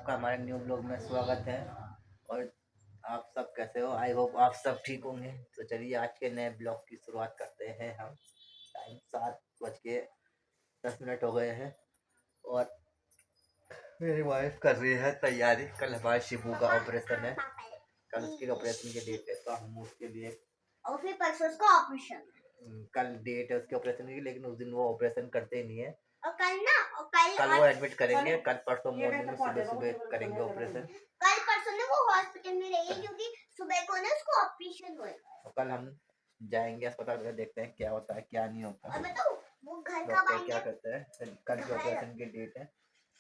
आपका हमारे new blog में स्वागत है। और आप सब कैसे हो? आई होप आप सब ठीक होंगे। तो चलिए आज के नए ब्लॉग की शुरुआत करते हैं हम। टाइम 7:10 हो गए हैं और मेरी वाइफ कर रही है तैयारी। कल हमारे शिबू का ऑपरेशन है। कल उसके ऑपरेशन की डेट है तो हम उसके लिए और फिर परसों उसका ऑपरेशन। कल डेट है उसके ऑपरेशन की, लेकिन उस दिन वो ऑपरेशन करते ही नहीं है। और कल वो एडमिट करेंगे। कल परसों मॉर्निंग में सुबह सुबह करेंगे ऑपरेशन। कल परसों ना वो हॉस्पिटल में रहेगी क्योंकि सुबह को ना उसको ऑपरेशन होएगा। तो कल हम जाएंगे अस्पताल में, देखते हैं क्या होता है क्या नहीं होता। और बताओ वो घर कब डॉक्टर आएंगे? क्या करते हैं। कल की ऑपरेशन की डेट है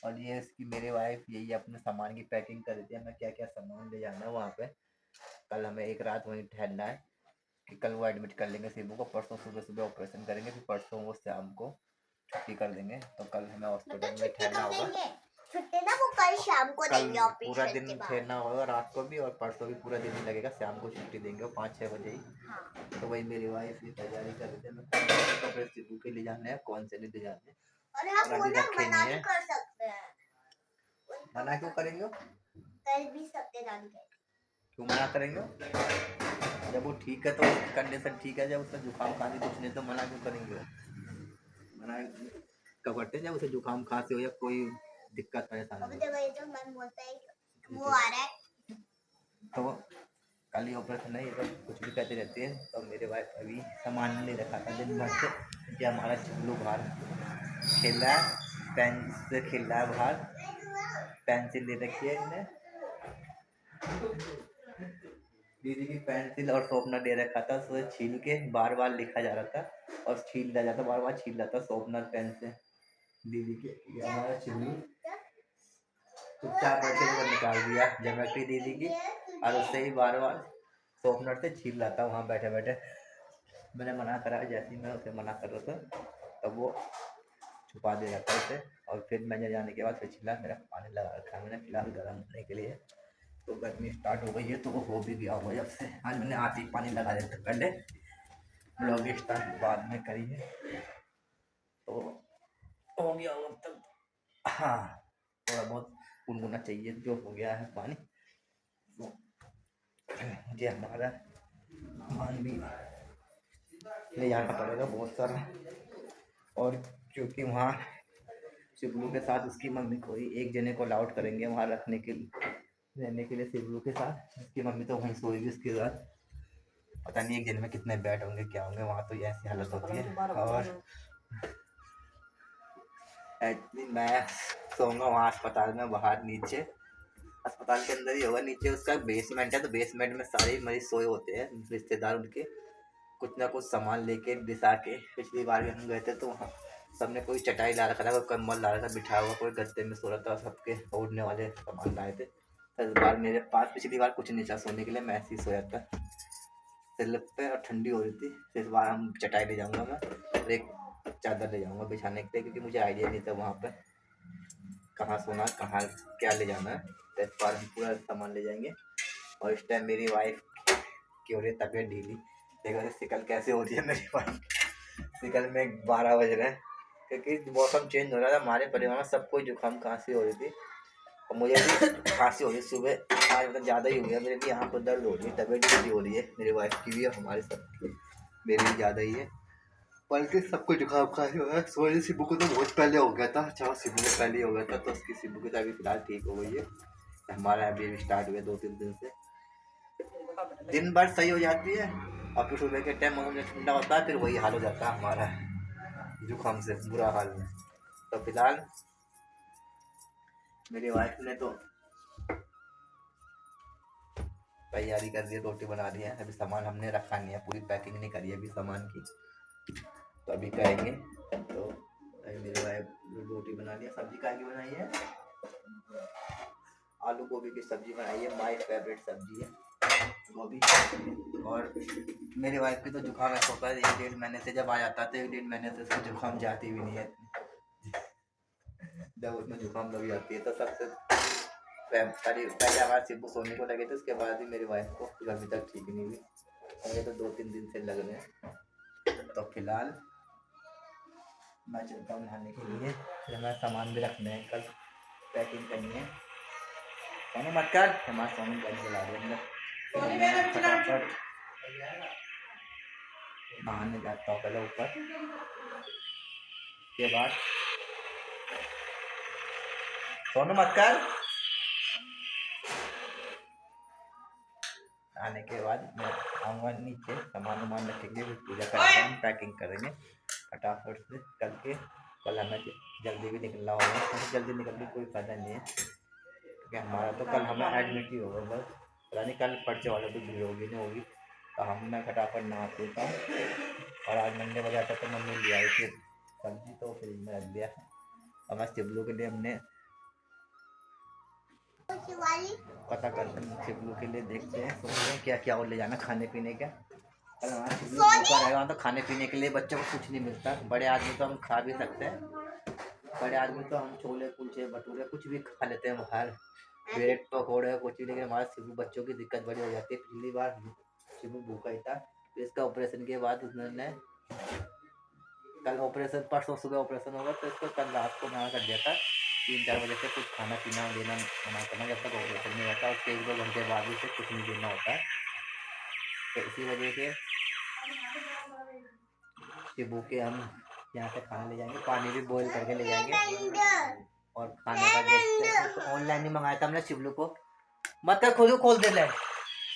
और ये इसकी मेरी वाइफ यही अपने सामान की पैकिंग कर देती है। हमें क्या क्या सामान ले जाना है वहाँ पे। कल हमें एक रात वहीं ठहरना है कि कल वो एडमिट कर लेंगे शिबू को। परसों सुबह सुबह ऑपरेशन करेंगे, फिर परसों वो शाम को छुट्टी कर देंगे। तो कल हमें हॉस्पिटल में ठहरना होगा। छुट्टी ना वो कल शाम को कल देंगे पूरा ऑपरेशन दिन के बाद। ठहरना होगा, रात को भी, और परसों भी पूरा दिन ही लगेगा। शाम को छुट्टी देंगे 5-6 बजे ही। हाँ। तो वही मेरी वाइफ की तैयारी कर रही थी। मैं कौन से कपड़े शिबू के ले जाने हैं, कौन से नहीं ले जाने हैं। और हम और वो अभी ना रखे मना नहीं भी है। कर सकते हैं। मना क्यों करेंगे? कर भी सकते जान के। क्यों मना करेंगे? जब वो ठीक है तो कंडीशन ठीक है। जब उसका जुकाम खांसी कुछ नहीं तो मना क्यों करेंगे? मना कब करते हैं जब उसे जुकाम खांसी हो या कोई दिक्कत परेशानी अभी हो। देखो ये जो मन बोलता है वो आ रहा है। तो कल ही ऑपरेशन है, ये तो कुछ भी कहती रहती है। तो मेरे वाइफ अभी सामान नहीं रखा था दिन भर से, क्योंकि हमारा चुल्लू बाहर खेल रहा है, पेन से खेल रहा है बाहर। पेंसिल ले रखी है इन्हें, दीदी की पेंसिल और शॉर्पनर दे रखा था। उसे छील के बार बार लिखा जा रहा था और छील दिया जाता, बार बार छील रहा था शॉर्पनर पेन से दीदी के। ये हमारा चुल्लू चुपचाप बैठे हुए निकाल दिया ज्योमेट्री दीदी की, और उससे ही बार बार शॉर्पनर से छील रहा था वहाँ बैठे बैठे। मैंने मना करा, जैसे ही मैं उसे मना कर रहा था तब वो छुपा दे रहा था उसे। और फिर मैंने जाने के बाद फिर छिला। मेरा पानी लगा रखा है मैंने फिलहाल गर्म होने के लिए। तो गर्मी स्टार्ट हो गई है तो वो हो भी गया होगा जब से। आज मैंने आते ही पानी लगा दिया था, पहले ब्लॉग स्टार्ट बाद में करी है तो हो गया होगा तब। हाँ, थोड़ा बहुत गुनगुना चाहिए जो हो गया है पानी। तो मुझे हमारा सामान भी ले जाना पड़ेगा बहुत सारा। और क्योंकि वहाँ शिबलू के साथ उसकी मम्मी को ही एक जने को अलाउड करेंगे वहाँ रखने के लिए, रहने के लिए शिबलू के साथ। उसकी मम्मी तो वहीं सोएगी उसके साथ। पता नहीं एक दिन में कितने बेड होंगे क्या होंगे वहाँ, तो ऐसी हालत होती है। और मैं सोऊंगा वहाँ अस्पताल में बाहर नीचे। अस्पताल के अंदर ही होगा, नीचे उसका बेसमेंट है तो बेसमेंट में सारे मरीज सोए होते हैं, रिश्तेदार उनके कुछ ना कुछ सामान लेके बिछा के। पिछली बार भी हम गए थे तो वहाँ सबने कोई चटाई ला रखा था, कोई कम्बल ला रखा था बिठा हुआ, कोई गद्दे में सो रहा था। सबके ओढ़ने वाले सामान लाए थे। इस बार मेरे पास पिछली बार कुछ नहीं था सोने के लिए, मैं ऐसे ही सोया था सिलप पे और ठंडी हो रही थी। इस बार हम चटाई ले जाऊंगा मैं और एक चादर ले जाऊंगा बिछाने के लिए, क्योंकि मुझे आइडिया नहीं था वहाँ पे कहाँ सोना, कहाँ क्या ले जाना है। तो इस बार हम पूरा सामान ले जाएंगे। और इस टाइम मेरी वाइफ की हो रही है तबीयत ढीली। देखो शिकल कैसे हो रही है मेरी वाइफ। शिकल में 12 बज रहे हैं, क्योंकि मौसम चेंज हो रहा था। हमारे परिवार में सबको जुकाम खांसी हो रही थी और मुझे भी खांसी हो रही है सुबह। आज मतलब ज़्यादा ही हो गया, मेरे भी यहाँ पर दर्द हो रही है, तबीयत ढीली हो रही है मेरी वाइफ की भी और हमारे सबकी। मेरी भी ज़्यादा ही है, बल्कि सबको जुकाम खांसी हो रहा है। सोने शिबू को तो बहुत पहले हो गया था, 4 शिबू को पहले हो गया था। तो उसकी शिबू की तो अभी फिलहाल ठीक हो गई है। हमारा अभी स्टार्ट हुआ 2-3 दिन से। दिन भर सही हो जाती है और फिर सुबह के टाइम मौसम ठंडा होता है, फिर वही हाल हो जाता है हमारा जुकाम से, बुरा हाल में। तो फिलहाल मेरी वाइफ ने तो तैयारी कर दी है, रोटी बना दी है। अभी सामान हमने रखा नहीं है, पूरी पैकिंग नहीं करी है अभी सामान की, तो अभी करेंगे। तो अभी मेरी वाइफ रोटी बना दी है। सब्जी काय की बनाई है? आलू गोभी की सब्जी बनाई है, माई फेवरेट सब्जी है गोभी। और मेरी वाइफ की तो जुकाम ऐसा होता है 1-1.5 महीने से, जब आ जाता है तो 1-1.5 महीने से उसको जुकाम जाती भी नहीं है। जब उसमें जुकाम लग जाती है तो सबसे पहले हमारे शिबू सोने को लगे थे, उसके बाद ही मेरी वाइफ को, फिर अभी तक ठीक नहीं हुई। और ये तो 2-3 दिन से लग रहे हैं। तो फिलहाल मैं चलता हूँ नहाने के लिए, फिर हमारा सामान भी रखना है, कल पैकिंग करनी है। सोनू मत कर, हमारा सोनू बंद चला रहे अंदर। फटाफट नहाने जाता हूँ पहले ऊपर, के बाद सोनू मत कर। आने के बाद मैं आऊँगा नीचे, सामान वामान रखेंगे, फिर पूजा करेंगे, हम पैकिंग करेंगे फटाफट से करके। कल हमें जल्दी भी निकलना होगा, हमें जल्दी निकलने कोई फायदा नहीं है क्योंकि हमारा तो कल हमें एडमिट ही होगा बस। पता नहीं कल पर्चे वाले को भीड़ होगी नहीं होगी, तो हम मैं फटाफट नहा लेता हूँ। और आज मंडे बजा था तो मम्मी ले आई थी सब्जी, तो फ्रिज में रख दिया। और मैं शिवलू के लिए हमने पता करते हैं, शिवलू के लिए देखते हैं, सोचते हैं क्या क्या और ले जाना खाने पीने का। कल हमारा शिवलू भूखा रहेगा तो खाने पीने के लिए बच्चों को कुछ नहीं मिलता। बड़े आदमी तो हम खा भी सकते हैं, बड़े आदमी तो हम छोले कुलचे भटूरे कुछ भी खा लेते हैं बाहर, ब्रेड पकौड़े कुछ भी। लेकिन हमारे शिवलू बच्चों की दिक्कत बड़ी हो जाती है। पिछली बार शिवलू भूखा ही था, तो इसका ऑपरेशन के बाद उन्होंने कल ऑपरेशन, परसों सुबह ऑपरेशन होगा, तो इसको कल रात को मना कर दिया था 3-4 बजे से कुछ खाना पीना देना मना करना, जब तक ऑपरेशन नहीं होता। उसके 1-2 घंटे बाद भी से कुछ नहीं देना होता है। तो इसी वजह से शिबू के हम यहाँ से खाना ले जाएंगे, पानी भी बॉईल करके ले जाएंगे। और खाने का देखते हैं, तो ऑनलाइन ही मंगाया था हमने शिवलू को। मत कर, खुद खोल दे ले।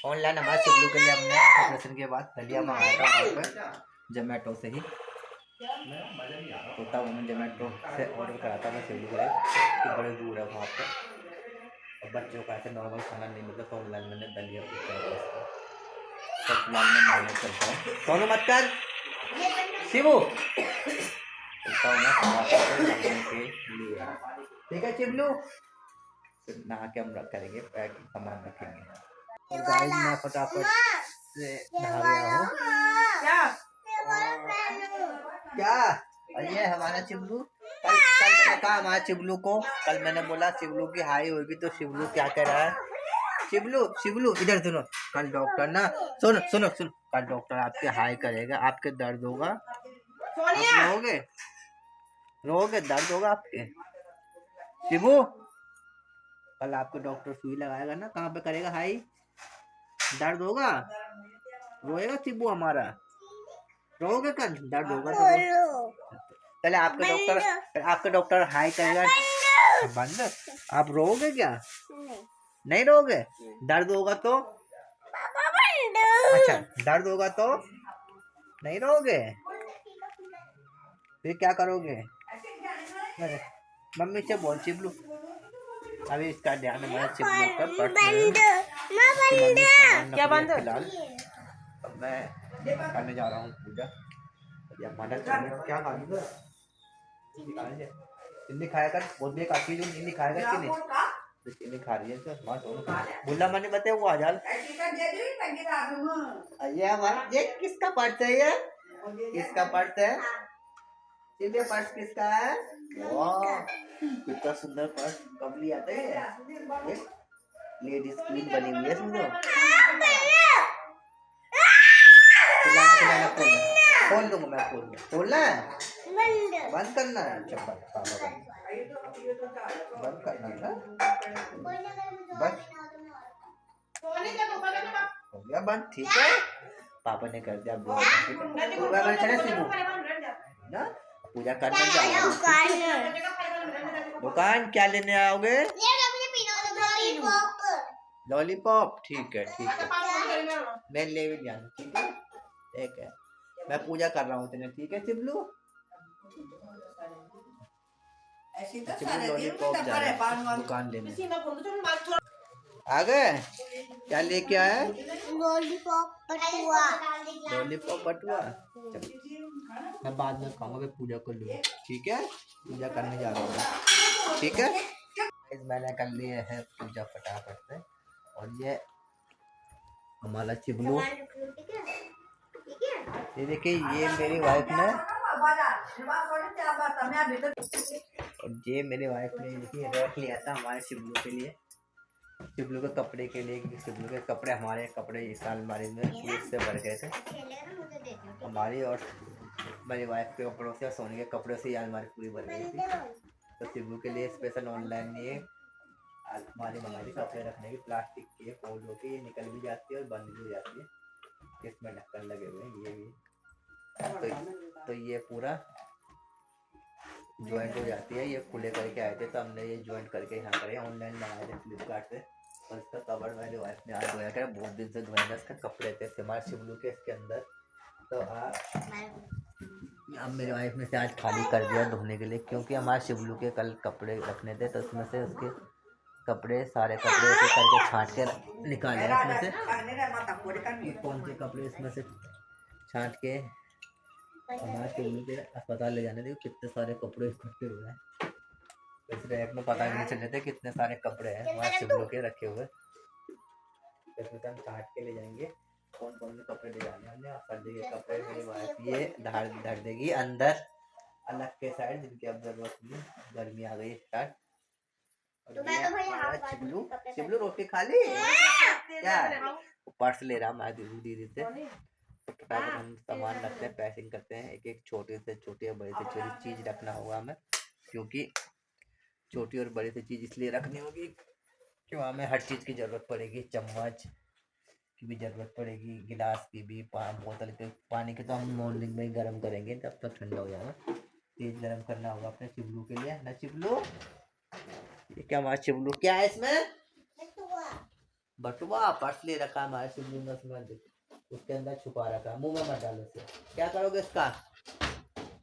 ऑनलाइन हमारे शिवलू के लिए हमने ऑपरेशन के बाद दलिया मंगाया था वहाँ पर जोमेटो से ही। होता मैंने जोमेटो से ऑर्डर करा था मैं शिवलू के लिए, कि बड़े दूर है वहाँ पर और बच्चों का ऐसे नॉर्मल खाना नहीं मिलता, तो ऑनलाइन मैंने दलिया पूछा उसको। सब फिलहाल में मेहनत करता हूँ। सोनू मत कर शिवू, ठीक है चिबलू, फिर नहा के हम करेंगे पैकिंग, सामान रखेंगे। और गाइस मैं फटाफट से नहा गया हूँ। क्या ये हमारा चिबलू, कल मैंने कहा हमारे चिबलू को, कल मैंने बोला शिवलू की हाई होगी, तो शिवलू क्या कह रहा है, शिवलू शिवलू इधर सुनो, कल डॉक्टर ना, सुनो सुनो सुनो, कल डॉक्टर आपके हाई करेगा, आपके दर्द होगा, आप रोगे रोगे, दर्द होगा आपके। शिबू कल आपके डॉक्टर सुई लगाएगा ना, कहाँ पे करेगा हाई, दर्द होगा, रोएगा शिबू हमारा, रोगे कल, दर्द होगा तो पहले आपके डॉक्टर हाई करेगा बंद, आप रोगे क्या, नहीं रोगे, दर्द होगा तो, अच्छा दर्द होगा तो नहीं रोगे, फिर क्या करोगे, मम्मी से बोल चिबलू, अभी इसका ध्यान हमारा चिबलू का क्या बंद फिलहाल। अब मैं करने जा रहा हूँ पूजा। हमारा क्या खा चिल्ली खाएगा, बहुत भी काफी जो चिल्ली खाएगा चिल्ली, तो चिल्ली खा रही है तो बुल्ला मैंने बताया वो आजाल, ये हमारा ये किसका पर्स है, ये किसका पर्स है, चिल्ली पर्स किसका है, वाह कितना सुंदर पर्स, कब लिया था ये, लेडीज क्वीन बनी हुई है समझो। खोल दूंगा मैं, खोलना है, बंद करना है, बंद करना है ना, बस हो गया बंद, ठीक है पापा ने कर दिया ना। पूजा करने जाओगे दुकान, क्या लेने आओगे, लॉलीपॉप, ठीक है मैं ले भी जाना, ठीक है मैं पूजा कर रहा हूँ तेरे, ठीक है चिबलू, लॉलीपॉप जा रहा है दुकान लेने, आ गए, क्या लेके आया, लॉलीपॉप बटुआ, लॉलीपॉप बटुआ, मैं बाद में खाऊंगा, पूजा कर लूँ, ठीक है पूजा करने जा रहा हूँ, ठीक है मैंने कर लिए है पूजा फटाफट से। और ये हमारा चिबलू, ये देखिए ये मेरी वाइफ ने, और ये मेरी वाइफ ने देखिए रैक लिया था हमारे शिवलू के लिए, शिवलू के कपड़े के लिए, क्योंकि शिवलू के कपड़े, हमारे कपड़े इस साल अलमारी में फूस से भर गए थे हमारी, और मेरी वाइफ के कपड़ों से और सोने के कपड़ों से ये अलमारी पूरी भर गई थी। तो शिवलू के लिए स्पेशल ऑनलाइन ये अलमारी मंगाई थी कपड़े रखने की, प्लास्टिक की फोल्ड होती है, ये निकल भी जाती है और बंद भी हो जाती है, इसमें ढक्कन लगे हुए हैं ये भी। तो ये पूरा ज्वाइंट हो जाती है, ये खुले करके आए थे तो हमने ये ज्वाइंट करके यहाँ करे, ऑनलाइन मंगाए थे फ्लिपकार्ट से। और इसका कवर मेरी वाइफ ने आज धोया, कर बहुत दिन से धोया, इसका कपड़े थे हमारे शिवलू के इसके अंदर। तो अब मेरी वाइफ ने से आज खाली कर दिया धोने के लिए, क्योंकि हमारे शिवलू के कल कपड़े रखने थे तो उसमें से उसके कपड़े सारे कपड़े ऐसे करके छांट के निकाले इसमें से, कौन से कपड़े इसमें से छांट के हमारे शिवलू के अस्पताल ले जाने थे, कितने सारे कपड़े इकट्ठे हुए हैं इस रैक में, पता भी नहीं चल रहे थे कितने सारे कपड़े हैं हमारे शिवलू के रखे हुए। इसमें हम छांट के ले जाएंगे कौन कौन से कपड़े ले जाने हमने, सर्दी के कपड़े मेरी वाइफ ये धर देगी अंदर अलग के साइड, जिनकी अब जरूरत नहीं, गर्मी आ गई स्टार्ट। और शिवलू शिवलू रोटी खा ली क्या, पर्स ले रहा हमारे दीदी से, फटाफट हम सामान रखते हैं, पैकिंग करते हैं, एक एक छोटे से छोटी और बड़ी से छोटी चीज रखना होगा हमें, क्योंकि छोटी और बड़ी से चीज इसलिए रखनी होगी क्यों हमें हर चीज की जरूरत पड़ेगी, चम्मच की भी जरूरत पड़ेगी, गिलास की भी, बोतल के पानी के तो हम मॉर्निंग में ही गर्म करेंगे तब तक ठंडा हो जाएगा, तेज गर्म करना होगा अपने चिबलू के लिए ना। चिबलू ये क्या हमारा चिबलू क्या है इसमें, बटुआ पर्स ले रखा है हमारे चिबलू ने, उसमें उसके अंदर छुपा रखा है, मुंह में मत डालो उसे, क्या करोगे इसका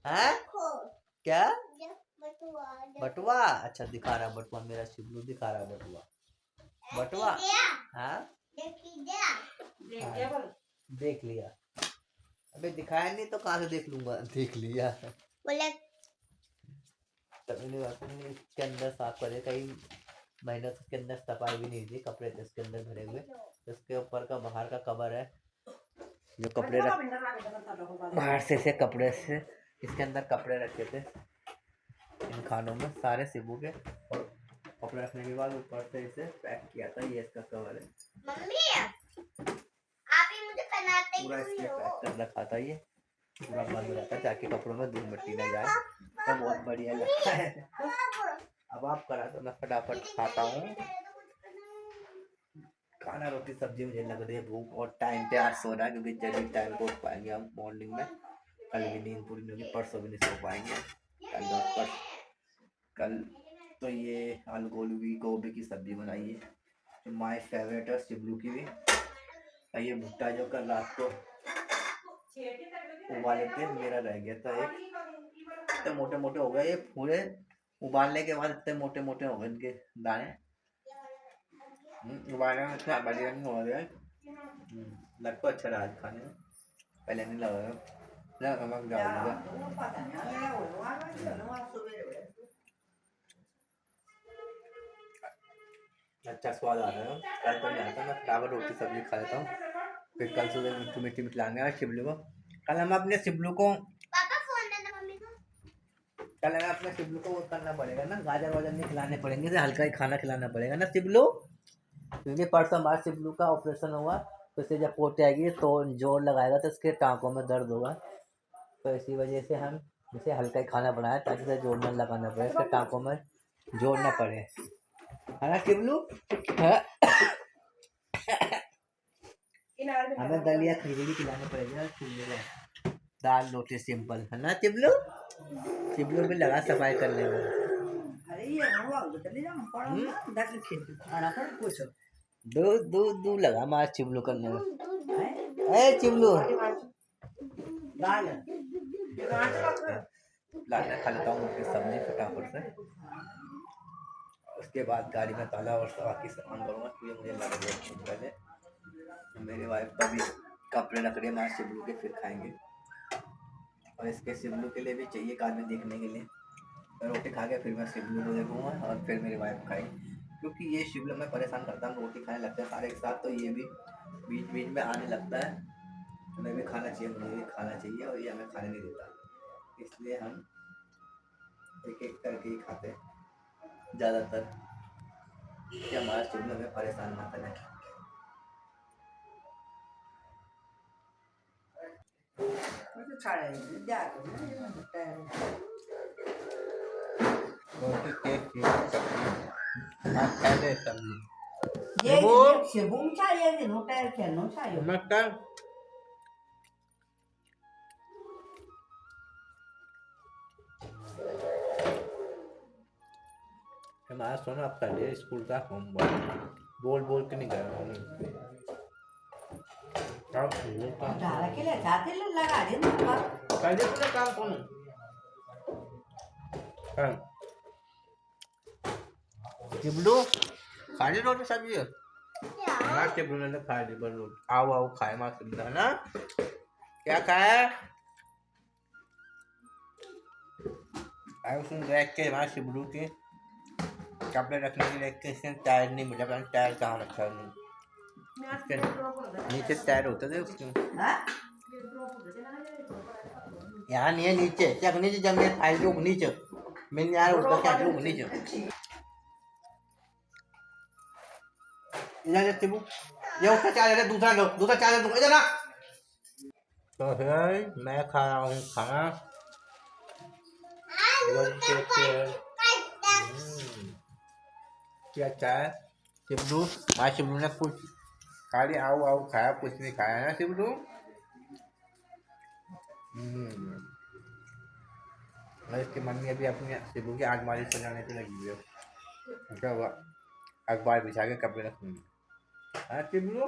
है क्या बटुआ, अच्छा दिखा रहा बटुआ, मेरा शिवलू दिखा रहा बटुआ, बटुआ हाँ देख लिया, अबे दिखाया नहीं तो कहाँ से देख लूंगा, देख लिया बोले तभी इसके अंदर साफ करे, कई महीनों से इसके अंदर सफाई भी नहीं थी, कपड़े थे इसके अंदर भरे हुए, इसके ऊपर का बाहर का कवर है जो कपड़े बाहर से कपड़े से इसके अंदर कपड़े रखे थे इन खानों में सारे शिबू के, और कपड़े रखने के बाद ऊपर से इसे पैक किया था, ये इसका कवर है, मम्मी आप ही मुझे पहनाते पूरा इसमें पैक कर रखा था, ये पूरा बंद हो जाता ताकि कपड़ों में धूल मिट्टी न जाए, तो बहुत बढ़िया लगता है। अब आप करा तो मैं फटाफट खाता हूँ खाना, रोटी सब्जी, मुझे लग रही है भूख, और टाइम पे आज सो रहा है क्योंकि जल्दी टाइम को उठ पाएंगे हम मॉर्निंग में, कल भी नींद पूरी नहीं होगी, परसों भी नहीं सो पाएंगे, कल तो ये आलू गोभी की सब्जी बनाई है, माय फेवरेट है शिवलू की भी, और ये भुट्टा जो कल रात को उबाले थे मेरा रह गया था एक, इतने मोटे मोटे हो गए ये पूरे, उबालने के बाद इतने मोटे मोटे हो गए इनके दाने, उबालने में इतना बढ़िया नहीं हो गया, लग तो अच्छा रहा खाने में, पहले नहीं लगा नमक डालूंगा, अच्छा स्वाद आ रहा है, कल तो नहीं आता, मैं फटाफट रोटी सब्जी खा लेता हूँ, फिर कल सुबह मिट्टी मिट्टी खिलाएंगे शिवलू को, कल हम अपने शिवलू को कल हमें अपने शिवलू को वो करना पड़ेगा ना, गाजर वाजर नहीं खिलाने पड़ेंगे, तो हल्का ही खाना खिलाना पड़ेगा ना शिवलू, क्योंकि परसों हमारे शिवलू का ऑपरेशन हुआ, तो इसे जब पोटी आएगी तो जोर लगाएगा तो इसके टाँकों में दर्द होगा, तो इसी वजह से हम इसे हल्का ही खाना बनाया ताकि इसे जोर न लगाना पड़े, इसके टाँकों में जोर न पड़े, है ना शिवलू। हमें दलिया खिचड़ी खिलानी पड़ेगी, दाल रोटी सिंपल, है ना चिबलू, चिबलू भी लगा सफाई करने में, दूध दूध दूध लगा मार चिबलू करने में, ए चिबलू लाना खा लेता हूँ सब्जी फटाफट से, उसके बाद गाड़ी में ताला और बाकी सामान करूँगा, क्योंकि मुझे लग रहा है पहले मेरी वाइफ का भी कपड़े रख रहे हैं हमारे शिवलू के, फिर खाएंगे, और इसके शिवलू के लिए भी चाहिए एक आदमी देखने के लिए, मैं रोटी खा के फिर मैं शिवलू को देखूँगा और फिर मेरी वाइफ खाएगी, क्योंकि ये शिवलू में परेशान करता है, रोटी खाने लगता है सारे एक साथ, तो ये भी बीच बीच में आने लगता है, हमें भी खाना चाहिए, मुझे भी खाना चाहिए, और ये हमें खाने नहीं देता, इसलिए हम एक एक करके ही खाते हैं ज़्यादातर, कि हमारा शिवलू हमें परेशान ना करे। रोटी केक की सब्जी पहले सब्जी Sebung saya di hotel channel saya. Mutton हमारा सोना अब कर लिया स्कूल का होमवर्क बोल बोल के नहीं कर रहा हूँ Cara ke le jate le laga de no pa. कर दे तूने काम कौन हाँ चिबलू खा ली रोटी सब्जी क्या हमारा चिबलू ने खा ली बस रोटी आओ आओ खाए माँ चिबलू है ना क्या खाया आए उसने रख के हमारे चिबलू के कपड़े रखने के लिए किसी टायर नहीं मिला पता नहीं टायर कहाँ रखा है उन्होंने। नीचे टायर होते थे उसके Ha? यहाँ नहीं है नीचे क्या नीचे जमीन फाइल के ऊपर नीचे मैंने यार ऊपर क्या ऊपर नीचे इधर से चिबू ये उसका चार्जर है दूसरा चार्जर दूंगा इधर ना तो है मैं खा रहा हूँ खाना क्या चाय चिबलू हाँ चिबलू ने कुछ खाली आओ आओ खाया कुछ नहीं खाया ना चिबलू और इसकी मम्मी अभी अपनी चिबलू की अलमारी सजाने पे लगी हुई है क्या हुआ अखबार बिछा के कपड़े रखूंगी हाँ चिबलू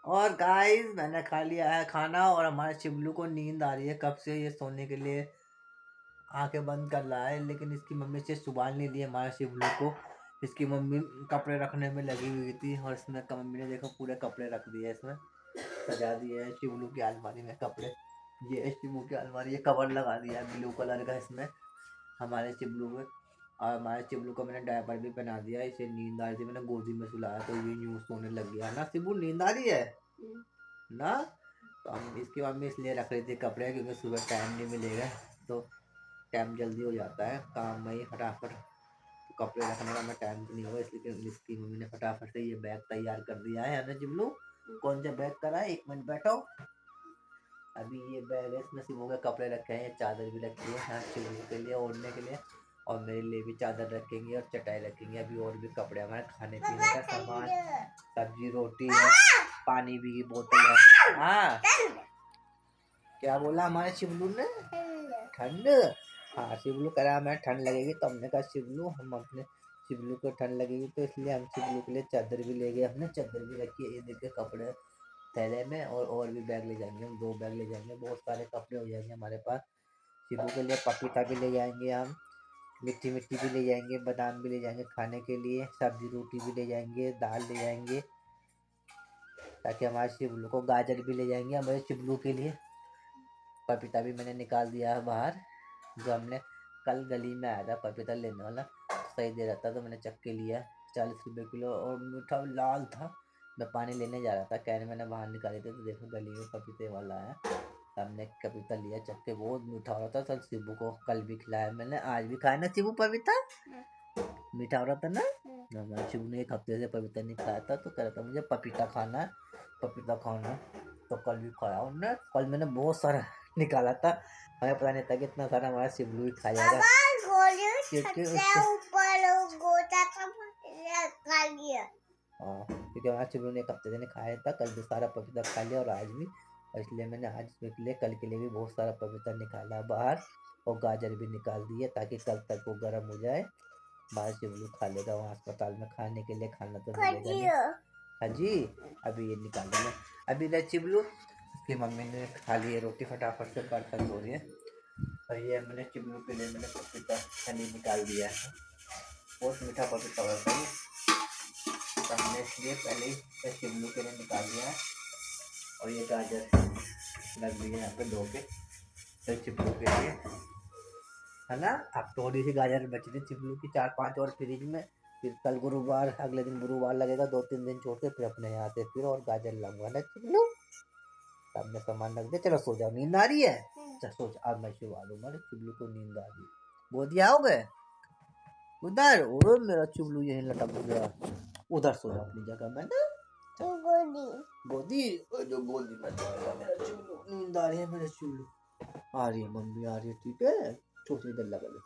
और गाइस मैंने खा लिया है खाना और हमारे चिबलू को नींद आ रही है कब से ये सोने के लिए आंखें बंद कर रहा है लेकिन इसकी मम्मी से सुबह नहीं दी हमारे शिवलू को इसकी मम्मी कपड़े रखने में लगी हुई थी और इसमें मम्मी ने देखो पूरे कपड़े रख दिए इसमें सजा दिए है शिवलू की अलमारी में कपड़े ये है शिवलू की अलमारी ये कवर लगा दिया है ब्लू कलर का इसमें हमारे चिबलू में और हमारे चिबलू को मैंने डायपर भी पहना दिया इसे नींद आ रही थी मैंने गोदी में सुलाया तो ये यूँ सोने लग गया ना शिबू नींद आ रही है ना तो हम इसकी मम्मी इसलिए रख रही थी कपड़े क्योंकि सुबह टाइम नहीं मिलेगा तो टाइम जल्दी हो जाता है काम में ही फटाफट कपड़े रखने का मैं टाइम नहीं होगा इसलिए इसकी मम्मी ने फटाफट से ये बैग तैयार कर दिया है ना जिबलू कौन सा बैग करा है 1 मिनट बैठो अभी ये बैग है इसमें सिमो के कपड़े रखे हैं चादर भी रखी है हाँ चिबलू के लिए ओढ़ने के लिए और मेरे लिए भी चादर रखेंगे और चटाई रखेंगे अभी और भी कपड़े हमारे खाने पीने का सामान सब्जी रोटी है पानी भी की बोतल है हाँ क्या बोला हमारे शिवलू ने ठंड हाँ शिवलू करा हमें ठंड लगेगी तो हमने कहा शिवलू हम अपने शिवलू को ठंड लगेगी तो इसलिए हम शिवलू के लिए चादर भी ले गए हमने चादर भी रखी है ये देखिए कपड़े थैले में और भी बैग ले जाएंगे हम 2 बैग ले जाएंगे बहुत सारे कपड़े हो जाएंगे हमारे पास शिवलू के लिए पपीता भी ले जाएंगे हम मिट्टी भी ले जाएंगे बादाम भी ले जाएंगे खाने के लिए सब्जी रोटी भी ले जाएंगे दाल ले जाएंगे ताकि हमारे शिवलू को गाजर भी ले जाएंगे हमारे शिवलू के लिए पपीता भी मैंने निकाल दिया है बाहर जो हमने कल गली में आया था पपीता लेने वाला सही दे रहा था तो मैंने चक्के लिया 40 रुपये किलो और मीठा लाल था मैं पानी लेने जा रहा था कैन मैंने बाहर निकाले थे तो देखो गली में पपीते वाला है हमने पपीता लिया चक्के बहुत मीठा हो रहा था सर शिबू को कल भी खिलाया मैंने आज भी खाया ना शिबू पपीता मीठा हो रहा था ना हमारे शिबू ने 1 हफ्ते से पपीता नहीं खाया था तो कह रहा था मुझे पपीता खाना तो कल भी खाया उन्होंने कल मैंने बहुत सारा निकाला था हमें पता नहीं था कि इतना सारा हमारा शिबलू ही खा जाएगा क्योंकि हमारा शिबलू ने 1 हफ्ते से नहीं खाया था कल भी सारा पपीता खा लिया और आज भी और इसलिए मैंने आज के लिए कल के लिए भी बहुत सारा पपीता निकाला बाहर और गाजर भी निकाल दिए ताकि कल तक वो गर्म हो जाए बाहर शिबलू खा लेगा वहाँ अस्पताल में खाने के लिए खाना तो मिलेगा नहीं हाँ जी अभी ये निकाल देंगे अभी ना चिबलू उसकी मम्मी ने खा ली रोटी फटाफट से बर्तन धो रही है और ये मैंने चिबलू के लिए मैंने पपीता छली निकाल दिया है बहुत मीठा पपीता होता है तो हमने इसलिए पहले ही चिबलू के लिए निकाल दिया है और ये गाजर लग दिए यहाँ पे धो के तो चिबलू के लिए है ना अब थोड़ी सी गाजर बची थी चिबलू की 4-5 और फ्रिज में फिर कल गुरुवार अगले दिन गुरुवार लगेगा 2-3 दिन छोड़ के फिर अपने यहाँ से फिर और गाजर लगवा ना चिबलू सामने सामान रख दे चलो सो जाओ नींद आ रही है चल सो जा अब मैं सुवा दूंगा चिबलू को नींद आ रही गोदी आओगे उधर और मेरा चिबलू यही लटक गया उधर सो जाओ अपनी जगह में ना गोदी जो गोदी में मेरा चिबलू नींद आ रही है मेरे चिबलू आ रही है मम्मी, आ रही है, ठीक है। छोटे इधर लगा ले,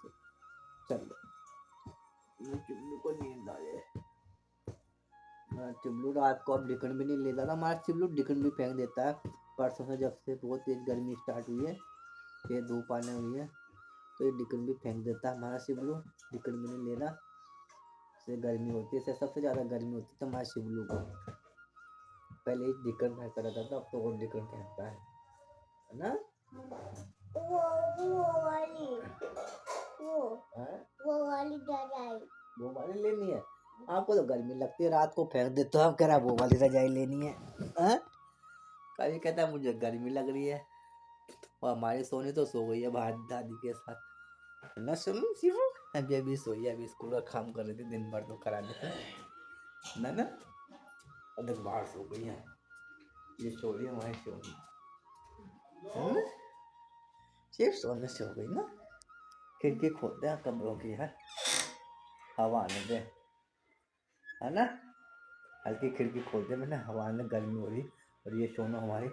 चल चिल्लू को नींद आ जाए। हमारा चिल्लू रात को अब डिकन भी नहीं लेता था, हमारा चिल्लू डिकन भी फेंक देता है। परसों से जब से बहुत तेज गर्मी स्टार्ट हुई है, फिर धूप आने हुई है, तो ये डिकन भी फेंक देता है हमारा शिवलू। डिकन भी नहीं लेना, से गर्मी होती है, सबसे ज़्यादा गर्मी होती है तो हमारे शिवलू को। पहले ही डिकन फेंकता रहता था, अब तो और डिकन फेंकता है ना। वो वाली वो वाली रजाई, वो वाली लेनी है आपको? तो गर्मी लगती है, रात को फेंक देते हो, आप कह रहा वो वाली रजाई लेनी है, हाँ? कभी कहता है मुझे गर्मी लग रही है, और हमारी सोनी तो सो गई है बाहर दादी के साथ ना। सुनो शिवू, अभी अभी सोई है, अभी स्कूल का काम कर रही थी, दिन भर तो करा देते ना ना, अब तक बाहर सो गई है। ये सो रही है हमारी सोनी, है ना? सिर्फ सोने से हो गई ना। खिड़की खोलते हैं कमरों की यार, हवा आने दे, है ना। हल्की खिड़की खोलते मैंने, हवा आने, गर्मी हो रही। और ये सोना हमारी,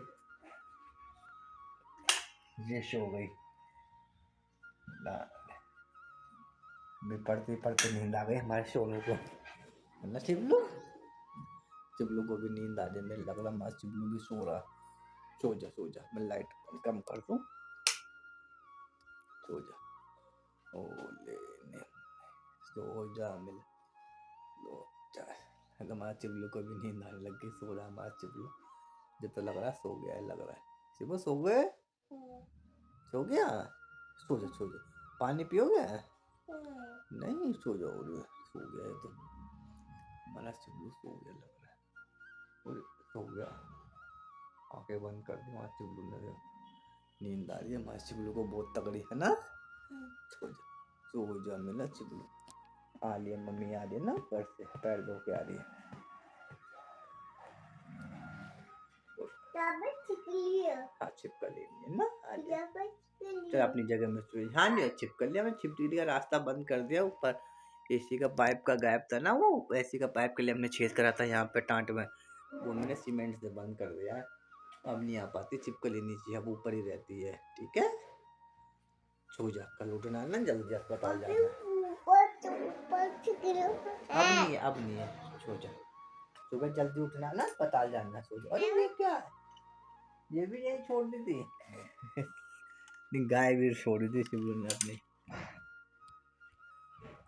ये सो गई ना, पढ़ते पढ़ते नींद आ गई हमारे सोनू को, है ना चिबलू। चिबलू को भी नींद आ जाए, मेरे लग रहा हमारा चिबलू भी सो रहा। सो जा सो जा, मैं लाइट कम कर दूं, सो जा। ओ ले सो जा, मिल लो जा। हमारा चिबलू को भी नींद आने लग गई, सो रहा हमारा चिबलू। जो तो लग रहा है सो गया है, लग रहा है। चिबलू सो गए, सो गया। सो जा सो जा, पानी पियोगे? नहीं, सो जाओ, सो गया है तो हमारा चिबलू सो गया लग रहा है, और सो गया। आंखें बंद कर दी हमारे चिबलू ने, नींद आ रही है हमारे चिबलू को बहुत तगड़ी, है ना। सो जा मेरा चिबलू। आ रही है मम्मी, आ रही है ना, ऊपर से पैर धो के आ रही है। हाँ छिपका लेनी है ना, चल अपनी जगह में सो। हाँ जी, छिपका लिया मैं, छिपकली का रास्ता बंद कर दिया। ऊपर एसी का पाइप का गैप था ना, वो एसी का पाइप के लिए हमने छेद करा था यहाँ पे टांट में, वो मैंने सीमेंट से बंद कर दिया है। अब नहीं आ पाती छिपकली नीचे, अब ऊपर ही रहती है, ठीक है। सो जा, कल उठना है ना जल्दी, अस्पताल जाना है। अब नहीं है, सो जा, सुबह जल्दी उठना ना, अस्पताल जाना, सो जा। अरे ये क्या है, ये भी यही छोड़ दी थी गाय भी छोड़ दी थी शिवलू ने अपनी,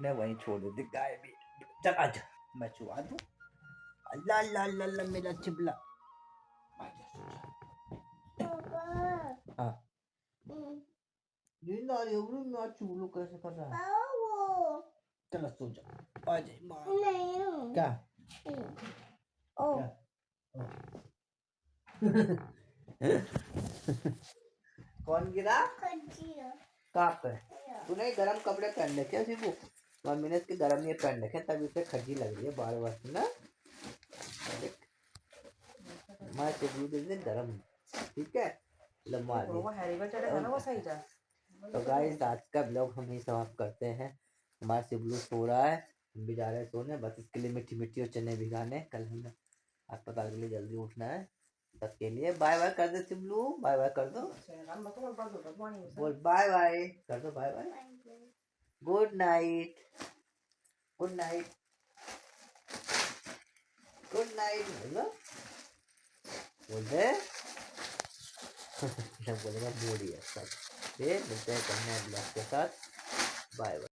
मैं वहीं छोड़ दी थी गाय भी। चल आजा, मैं चुहा दूं। अल्लाह अल्लाह अल्लाह अल्लाह मेरा चिबला, हाँ नींद आ रही है, मैं चिबलू कैसे कर रहा है। चलो सो जा, आ जाए माँ। क्या कौन गिरा? कहाँ पे? तूने गरम कपड़े पहन रखे हैं शिबू, मम्मी ने इसके गरम नहीं पहन रखे, तभी इसे खजी लग रही है बार बार ना। हमारे शिबू दे गरम, ठीक है। लम्बा तो गाइस आज का ब्लॉग हम ही समाप्त करते हैं। हमारा शिबलू सो रहा है, हम भी जा रहे हैं सोने, बस इसके लिए मीठी मीठी और चने भिगाने, कल हमें अस्पताल के लिए जल्दी उठना है। सबके लिए बाय बाय कर दे शिबलू, बाय बाय कर दो, बोल बाय बाय कर दो, bye bye, good night, good night, good night बोलो, बोल दे बोलेगा बूढ़ी है सब। फिर मिलते हैं कन्या ब्लॉग के साथ, बाय बाय।